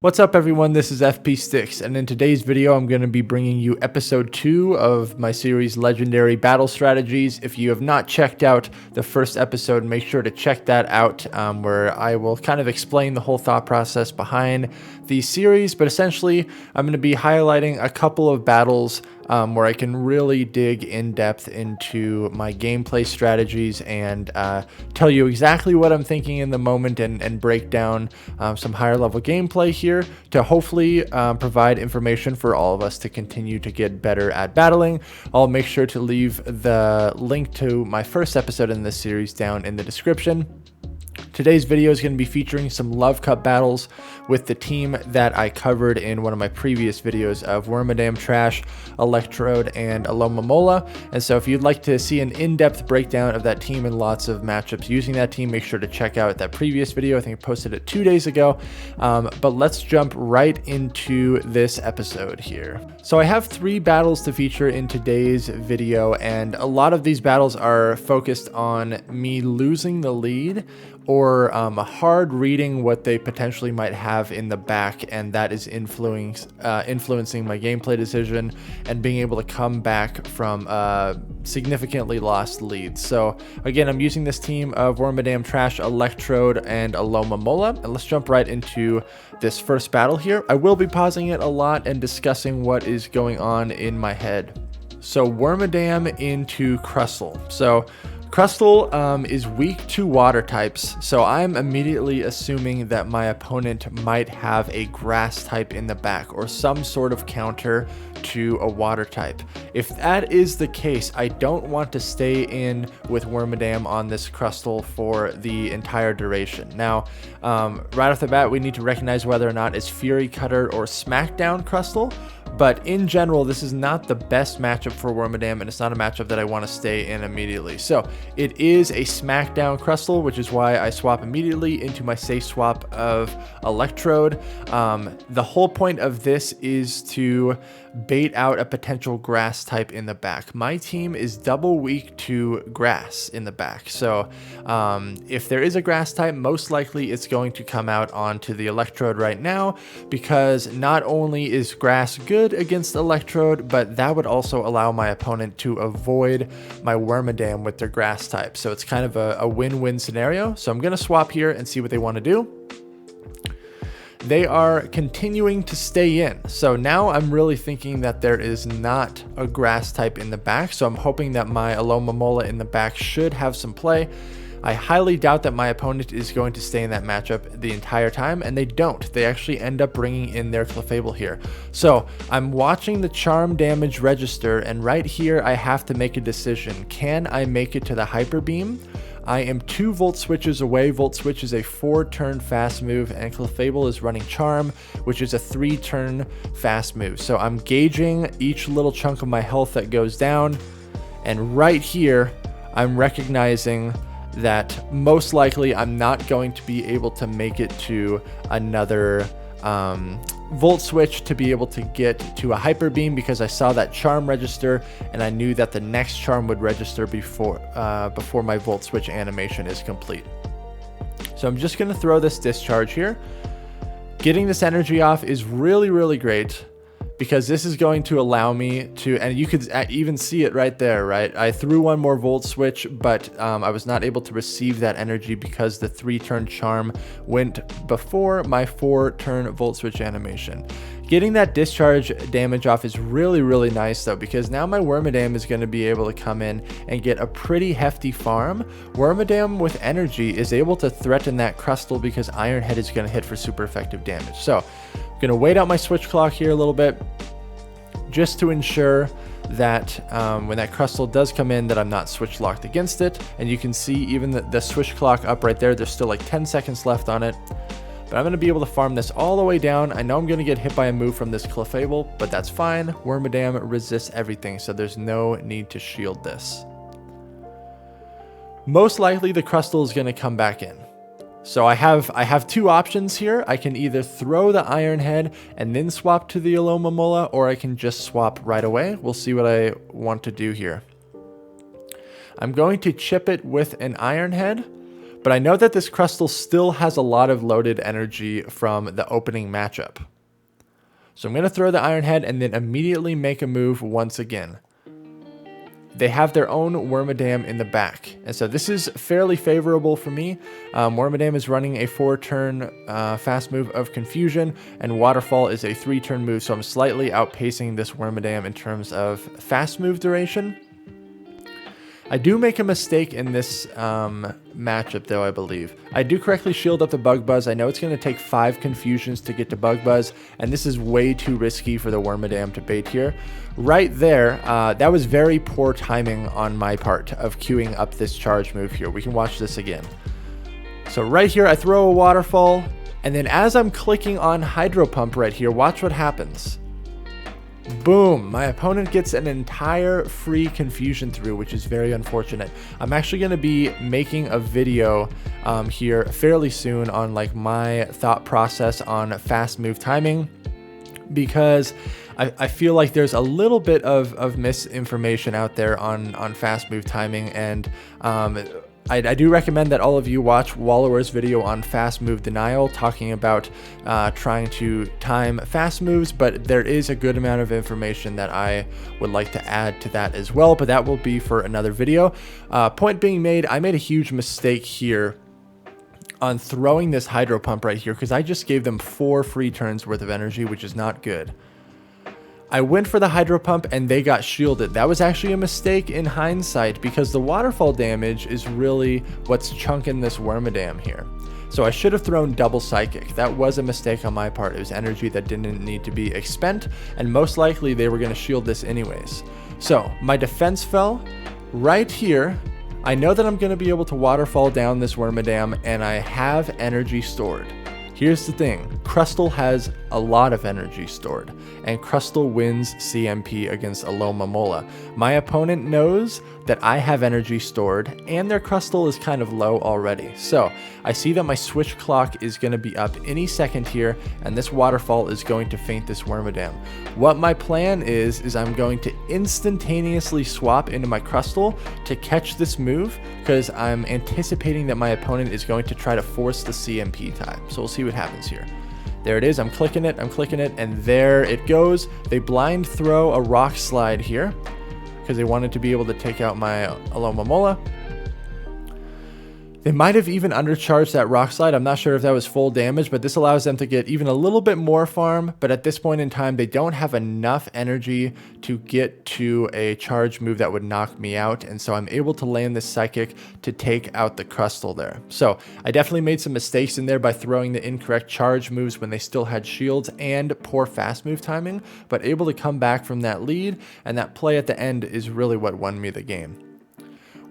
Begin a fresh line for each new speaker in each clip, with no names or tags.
What's up everyone, this is FP Sticks, and in today's video I'm going to be bringing you episode 2 of my series Legendary Battle Strategies. If you have not checked out the first episode, make sure to check that out, where I will kind of explain the whole thought process behind the series, but essentially I'm going to be highlighting a couple of battles where I can really dig in depth into my gameplay strategies and tell you exactly what I'm thinking in the moment and break down some higher level gameplay here to hopefully provide information for all of us to continue to get better at battling. I'll make sure to leave the link to my first episode in this series down in the description. Today's video is going to be featuring some Love Cup battles with the team that I covered in one of my previous videos of Wormadam Trash, Electrode, and Alomomola. And so if you'd like to see an in-depth breakdown of that team and lots of matchups using that team, make sure to check out that previous video. I think I posted it 2 days ago. But let's jump right into this episode here. So I have 3 battles to feature in today's video, and a lot of these battles are focused on me losing the lead or hard reading what they potentially might have in the back, and that is influencing my gameplay decision and being able to come back from significantly lost leads. So again, I'm using this team of Wormadam Trash, Electrode, and Alomomola, and let's jump right into this first battle here. I will be pausing it a lot and discussing what is going on in my head. So Wormadam into Crustle. So Crustle is weak to water types, so I'm immediately assuming that my opponent might have a grass type in the back or some sort of counter to a water type. If that is the case, I don't want to stay in with Wormadam on this Crustle for the entire duration. Now, right off the bat, we need to recognize whether or not it's Fury Cutter or Smackdown Crustle. But in general, this is not the best matchup for Wormadam, and it's not a matchup that I want to stay in immediately. So it is a Smackdown Crustle, which is why I swap immediately into my safe swap of Electrode. The whole point of this is to bait out a potential grass type in the back. My team is double weak to grass in the back. So if there is a grass type, most likely it's going to come out onto the Electrode right now, because not only is grass good against Electrode, but that would also allow my opponent to avoid my Wormadam with their grass type. So it's kind of a win-win scenario. So I'm going to swap here and see what they want to do. They are continuing to stay in. So now I'm really thinking that there is not a grass type in the back. So I'm hoping that my Alomomola in the back should have some play. I highly doubt that my opponent is going to stay in that matchup the entire time, and they don't. They actually end up bringing in their Clefable here. So I'm watching the charm damage register, and right here I have to make a decision. Can I make it to the Hyper Beam? I am 2 Volt Switches away. Volt Switch is a 4-turn fast move, and Clefable is running Charm, which is a 3-turn fast move. So I'm gauging each little chunk of my health that goes down, and right here I'm recognizing that most likely I'm not going to be able to make it to another Volt Switch to be able to get to a Hyper Beam, because I saw that Charm register and I knew that the next Charm would register before my Volt Switch animation is complete. So I'm just going to throw this Discharge here. Getting this energy off is really, really great, because this is going to allow me to, and you could even see it right there, right? I threw one more Volt Switch, but I was not able to receive that energy because the 3-turn Charm went before my 4-turn Volt Switch animation. Getting that discharge damage off is really, really nice though, because now my Wormadam is going to be able to come in and get a pretty hefty farm. Wormadam with energy is able to threaten that Crustle because Iron Head is going to hit for super effective damage. So I'm going to wait out my switch clock here a little bit, just to ensure that when that Crustle does come in, that I'm not switch locked against it. And you can see even the switch clock up right there, there's still like 10 seconds left on it. But I'm going to be able to farm this all the way down. I know I'm going to get hit by a move from this Clefable, but that's fine. Wormadam resists everything, so there's no need to shield this. Most likely the Crustle is going to come back in. So I have 2 options here. I can either throw the Iron Head and then swap to the Alomomola, or I can just swap right away. We'll see what I want to do here. I'm going to chip it with an Iron Head. But I know that this Crustle still has a lot of loaded energy from the opening matchup. So I'm going to throw the Iron Head and then immediately make a move once again. They have their own Wormadam in the back, and so this is fairly favorable for me. Wormadam is running a 4-turn fast move of Confusion, and Waterfall is a 3-turn move, so I'm slightly outpacing this Wormadam in terms of fast move duration. I do make a mistake in this matchup, though, I believe. I do correctly shield up the Bug Buzz. I know it's going to take 5 Confusions to get to Bug Buzz, and this is way too risky for the Wormadam to bait here. Right there, that was very poor timing on my part of queuing up this charge move here. We can watch this again. So right here, I throw a Waterfall, and then as I'm clicking on Hydro Pump right here, watch what happens. Boom, my opponent gets an entire free Confusion through, which is very unfortunate. I'm actually going to be making a video here fairly soon on like my thought process on fast move timing, because I feel like there's a little bit of misinformation out there on fast move timing, and I do recommend that all of you watch Wallower's video on fast move denial, talking about trying to time fast moves, but there is a good amount of information that I would like to add to that as well, but that will be for another video. Point being made, I made a huge mistake here on throwing this Hydro Pump right here, because I just gave them 4 free turns worth of energy, which is not good. I went for the Hydro Pump and they got shielded. That was actually a mistake in hindsight, because the Waterfall damage is really what's chunking this Wormadam here. So I should have thrown double Psychic. That was a mistake on my part. It was energy that didn't need to be expent, and most likely they were going to shield this anyways. So my defense fell right here. I know that I'm going to be able to Waterfall down this Wormadam, and I have energy stored. Here's the thing, Crustle has a lot of energy stored, and Crustle wins CMP against Alomomola. My opponent knows that I have energy stored, and their Crustle is kind of low already. So I see that my switch clock is going to be up any second here, and this Waterfall is going to feint this Wormadam. What my plan is I'm going to instantaneously swap into my Crustle to catch this move, because I'm anticipating that my opponent is going to try to force the CMP time. So we'll see what happens here. There it is, I'm clicking it, and there it goes. They blind throw a Rock Slide here, because they wanted to be able to take out my Alomomola. They might have even undercharged that Rock Slide. I'm not sure if that was full damage, but this allows them to get even a little bit more farm. But at this point in time, they don't have enough energy to get to a charge move that would knock me out. And so I'm able to land this Psychic to take out the Crustle there. So I definitely made some mistakes in there by throwing the incorrect charge moves when they still had shields and poor fast move timing, but able to come back from that lead. And that play at the end is really what won me the game.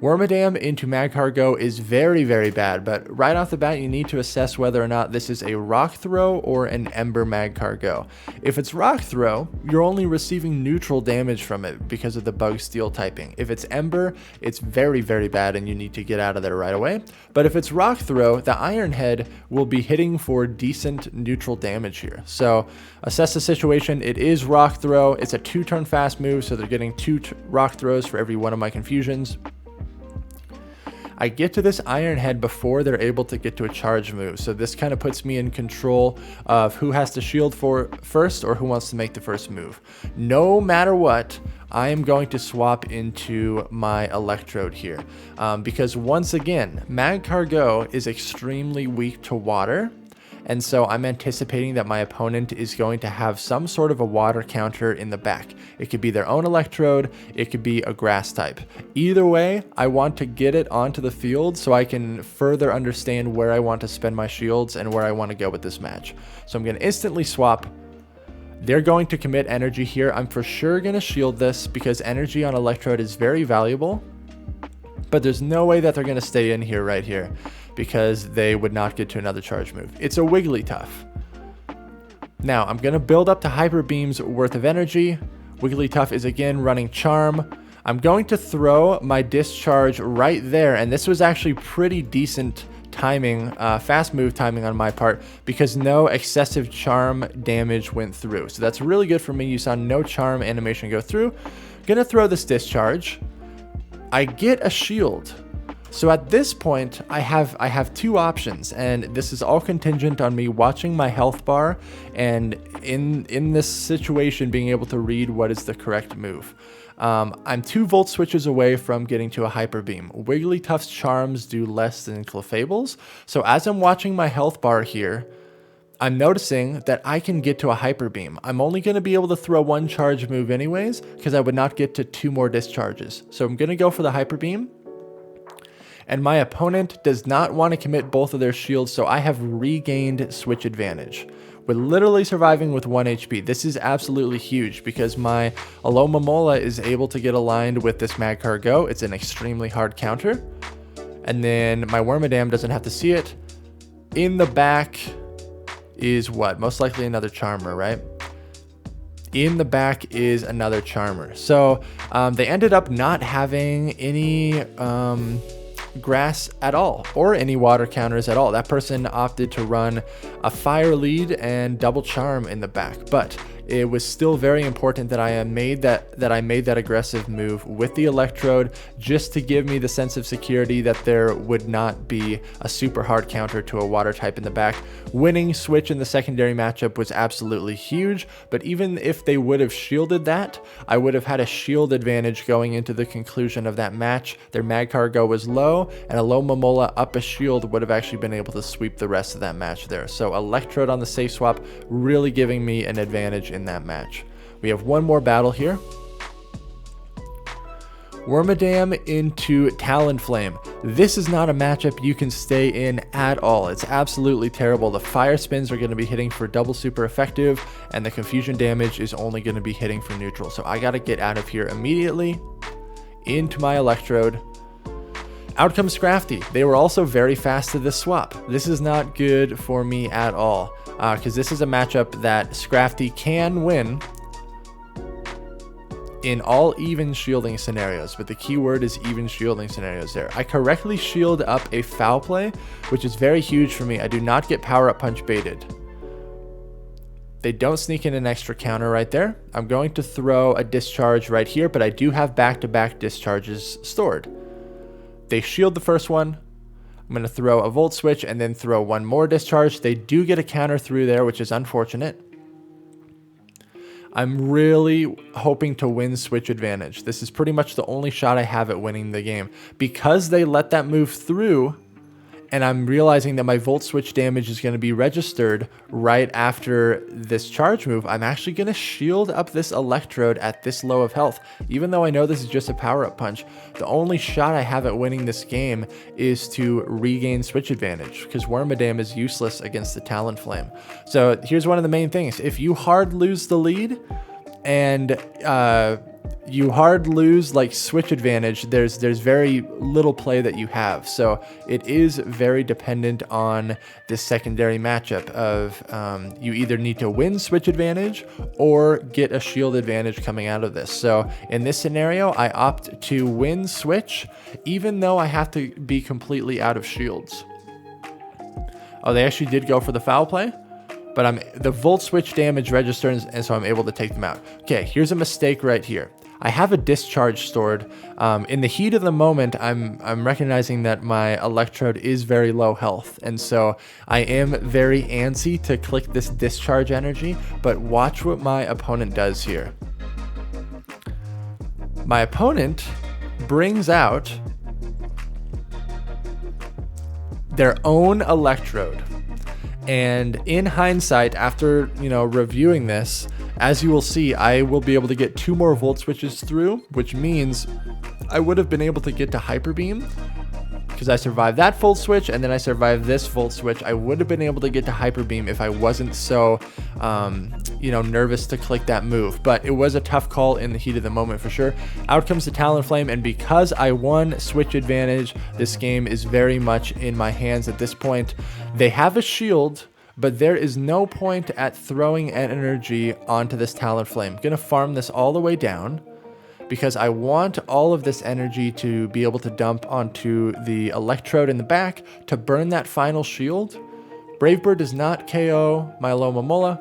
Wormadam into Magcargo is very, very bad, but right off the bat, you need to assess whether or not this is a Rock Throw or an Ember Magcargo. If it's Rock Throw, you're only receiving neutral damage from it because of the Bug Steel typing. If it's Ember, it's very, very bad and you need to get out of there right away. But if it's Rock Throw, the Iron Head will be hitting for decent neutral damage here. So assess the situation. It is Rock Throw. It's a 2-turn fast move, so they're getting 2 Rock Throws for every one of my Confusions. I get to this Iron Head before they're able to get to a charge move, so this kind of puts me in control of who has to shield for first or who wants to make the first move. No matter what, I am going to swap into my Electrode here, because once again, Magcargo is extremely weak to water. And so I'm anticipating that my opponent is going to have some sort of a water counter in the back. It could be their own Electrode, it could be a grass type. Either way, I want to get it onto the field so I can further understand where I want to spend my shields and where I want to go with this match. So I'm going to instantly swap. They're going to commit energy here. I'm for sure going to shield this because energy on Electrode is very valuable. But there's no way that they're going to stay in here right here, because they would not get to another charge move. It's a Wigglytuff. Now, I'm going to build up to Hyper Beam's worth of energy. Wigglytuff is again running Charm. I'm going to throw my Discharge right there, and this was actually pretty decent timing, fast move timing on my part, because no excessive Charm damage went through. So that's really good for me. You saw no Charm animation go through. Gonna throw this Discharge. I get a shield. So at this point, I have two options, and this is all contingent on me watching my health bar and in this situation being able to read what is the correct move. I'm 2 volt switches away from getting to a hyper beam. Wigglytuff's charms do less than Clefable's, so as I'm watching my health bar here, I'm noticing that I can get to a hyper beam. I'm only going to be able to throw 1 charge move anyways, because I would not get to 2 more discharges. So I'm going to go for the hyper beam. And my opponent does not want to commit both of their shields, so I have regained switch advantage. We're literally surviving with 1 HP. This is absolutely huge because my Alomomola is able to get aligned with this Magcar Go. It's an extremely hard counter. And then my Wormadam doesn't have to see it. In the back is what? Most likely another Charmer, right? In the back is another Charmer. So they ended up not having any grass at all or any water counters at all. That person opted to run a fire lead and double charm in the back, but it was still very important that I made that aggressive move with the electrode, just to give me the sense of security that there would not be a super hard counter to a water type in the back. Winning switch in the secondary matchup was absolutely huge, but even if they would have shielded that, I would have had a shield advantage going into the conclusion of that match. Their Magcar Go was low, and a Alomomola up a shield would have actually been able to sweep the rest of that match there. So electrode on the safe swap really giving me an advantage in that match. We have one more battle here. Wormadam into Talonflame. This is not a matchup you can stay in at all. It's absolutely terrible. The fire spins are going to be hitting for double super effective, and the confusion damage is only going to be hitting for neutral. So I got to get out of here immediately into my electrode. Out comes Scrafty. They were also very fast to this swap. This is not good for me at all, because this is a matchup that Scrafty can win in all even shielding scenarios, but the key word is even shielding scenarios there. I correctly shield up a foul play, which is very huge for me. I do not get power up punch baited. They don't sneak in an extra counter right there. I'm going to throw a discharge right here, but I do have back-to-back discharges stored. They shield the first one. I'm going to throw a volt switch and then throw one more discharge. They do get a counter through there, which is unfortunate. I'm really hoping to win switch advantage. This is pretty much the only shot I have at winning the game. Because they let that move through, and I'm realizing that my volt switch damage is going to be registered right after this charge move, I'm actually going to shield up this electrode at this low of health. Even though I know this is just a power-up punch, the only shot I have at winning this game is to regain switch advantage, because Wormadam is useless against the Talonflame. So here's one of the main things. If you hard lose the lead and you hard lose like switch advantage, there's very little play that you have. So it is very dependent on this secondary matchup of you either need to win switch advantage or get a shield advantage coming out of this. So in this scenario, I opt to win switch, even though I have to be completely out of shields. Oh, they actually did go for the foul play, but the volt switch damage registers, and so I'm able to take them out. Okay, here's a mistake right here. I have a discharge stored. In the heat of the moment, I'm recognizing that my electrode is very low health, and so I am very antsy to click this discharge energy, but watch what my opponent does here. My opponent brings out their own electrode, and in hindsight, after reviewing this, as you will see, I will be able to get 2 more volt switches through, which means I would have been able to get to Hyper Beam because I survived that volt switch and then I survived this volt switch. I would have been able to get to Hyper Beam if I wasn't so, nervous to click that move. But it was a tough call in the heat of the moment for sure. Out comes the Talonflame, and because I won switch advantage, this game is very much in my hands at this point. They have a shield, but there is no point at throwing energy onto this Talonflame. I'm going to farm this all the way down because I want all of this energy to be able to dump onto the electrode in the back to burn that final shield. Bravebird does not KO my Alomomola.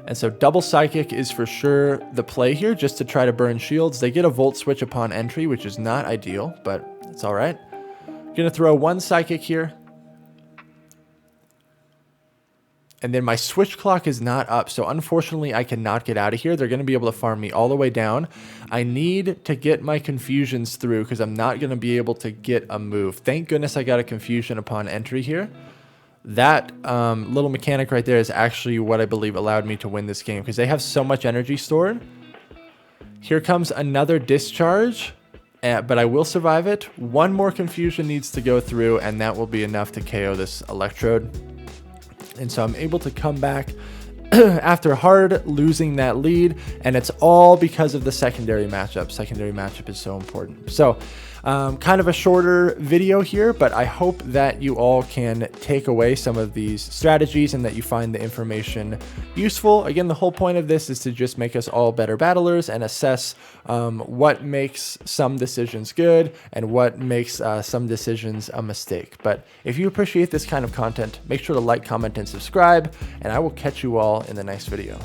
And so double psychic is for sure the play here, just to try to burn shields. They get a volt switch upon entry, which is not ideal, but It's all right. Gonna throw one psychic here. And then my switch clock is not up, so unfortunately I cannot get out of here. They're going to be able to farm me all the way down. I need to get my confusions through because I'm not going to be able to get a move. Thank goodness I got a confusion upon entry here. That little mechanic right there is actually what I believe allowed me to win this game because they have so much energy stored. Here comes another discharge, but I will survive it. One more confusion needs to go through, and that will be enough to KO this electrode. And so I'm able to come back after hard losing that lead, and it's all because of the secondary matchup. Secondary matchup is so important. So kind of a shorter video here, but I hope that you all can take away some of these strategies and that you find the information useful. Again, the whole point of this is to just make us all better battlers and assess what makes some decisions good and what makes some decisions a mistake. But if you appreciate this kind of content, make sure to like, comment, and subscribe, and I will catch you all in the next video.